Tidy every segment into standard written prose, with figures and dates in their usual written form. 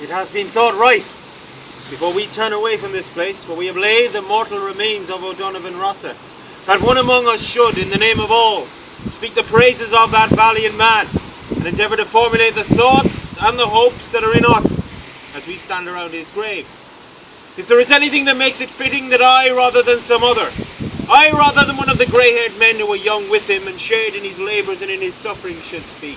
It has been thought right, before we turn away from this place, where we have laid the mortal remains of O'Donovan Rossa, that one among us should, in the name of all, speak the praises of that valiant man, and endeavour to formulate the thoughts and the hopes that are in us as we stand around his grave. If there is anything that makes it fitting that I, rather than some other, I, rather than one of the grey-haired men who were young with him and shared in his labours and in his sufferings, should speak,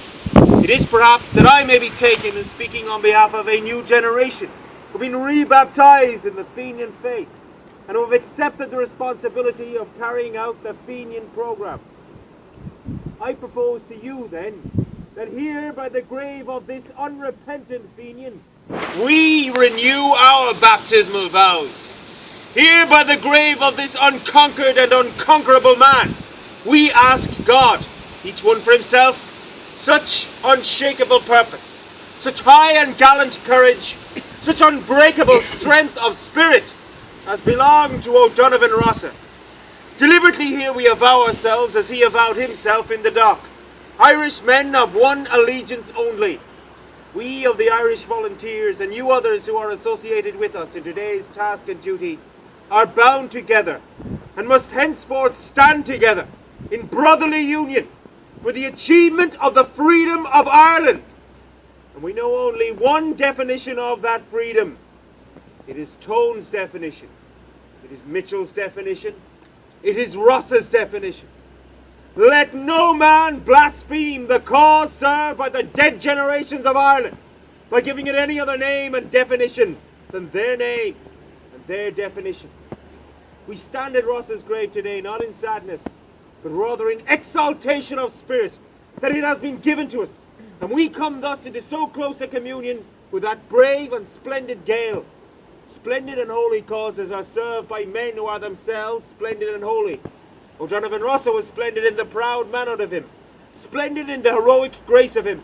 it is perhaps that I may be taken as speaking on behalf of a new generation who have been rebaptised in the Fenian faith and who have accepted the responsibility of carrying out the Fenian programme. I propose to you, then, that here by the grave of this unrepentant Fenian, we renew our baptismal vows. Here by the grave of this unconquered and unconquerable man, we ask God, each one for himself, such unshakable purpose, such high and gallant courage, such unbreakable strength of spirit as belonged to O'Donovan Rossa. Deliberately here we avow ourselves as he avowed himself in the dock, Irish men of one allegiance only. We of the Irish Volunteers and you others who are associated with us in today's task and duty are bound together and must henceforth stand together in brotherly union for the achievement of the freedom of Ireland. And we know only one definition of that freedom. It is Tone's definition. It is Mitchell's definition. It is Rossa's definition. Let no man blaspheme the cause served by the dead generations of Ireland by giving it any other name and definition than their name and their definition. We stand at Rossa's grave today not in sadness, but rather in exaltation of spirit that it has been given to us. And we come thus into so close a communion with that brave and splendid Gael. Splendid and holy causes are served by men who are themselves splendid and holy. O'Donovan Rossa was splendid in the proud manhood of him, splendid in the heroic grace of him,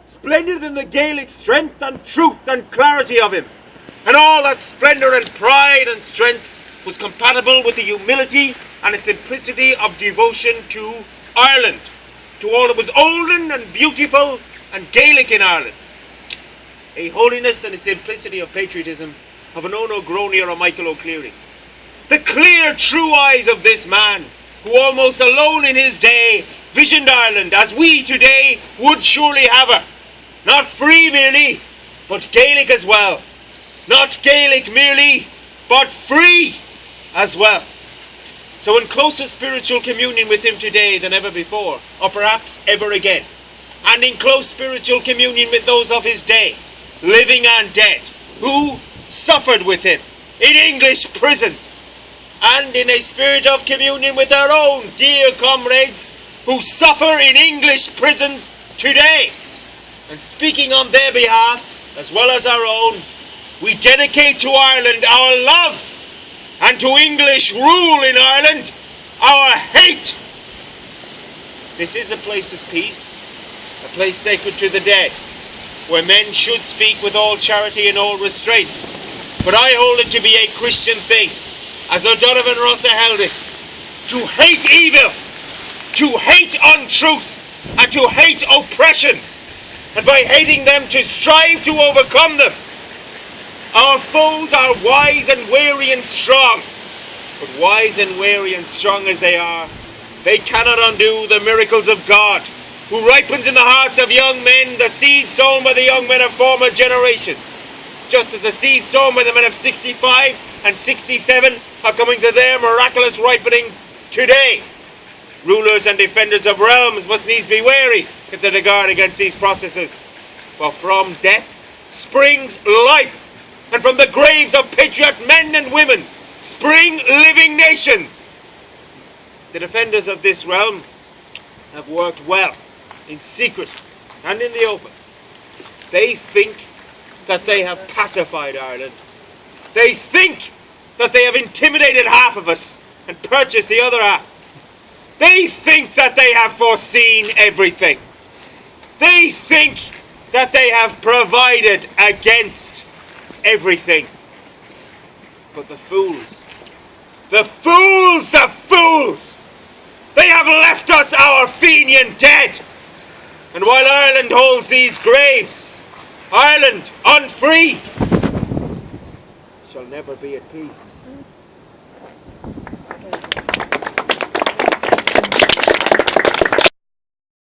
splendid in the Gaelic strength and truth and clarity of him. And all that splendour and pride and strength was compatible with the humility and the simplicity of devotion to Ireland, to all that was olden and beautiful and Gaelic in Ireland. A holiness and a simplicity of patriotism of an Owen O'Grony or a Michael O'Cleary. The clear, true eyes of this man, who almost alone in his day visioned Ireland as we today would surely have her. Not free merely, but Gaelic as well. Not Gaelic merely, but free as well. So in closer spiritual communion with him today than ever before, or perhaps ever again, and in close spiritual communion with those of his day, living and dead, who suffered with him in English prisons, and in a spirit of communion with our own dear comrades who suffer in English prisons today, and speaking on their behalf as well as our own, we dedicate to Ireland our love, and to English rule in Ireland our hate. This is a place of peace, a place sacred to the dead, where men should speak with all charity and all restraint. But I hold it to be a Christian thing, as O'Donovan Rossa held it, to hate evil, to hate untruth, and to hate oppression, and by hating them to strive to overcome them. Our foes are wise and wary and strong, but wise and wary and strong as they are, they cannot undo the miracles of God, who ripens in the hearts of young men the seed sown by the young men of former generations, just as the seed sown by the men of 65 and 67 are coming to their miraculous ripenings today. Rulers and defenders of realms must needs be wary if they guard against these processes, for from death springs life, and from the graves of patriot men and women spring living nations. The defenders of this realm have worked well, in secret and in the open. They think that they have pacified Ireland. They think that they have intimidated half of us and purchased the other half. They think that they have foreseen everything. They think that they have provided against everything. But the fools, the fools, the fools, they have left us our Fenian dead. And while Ireland holds these graves, Ireland, unfree, shall never be at peace.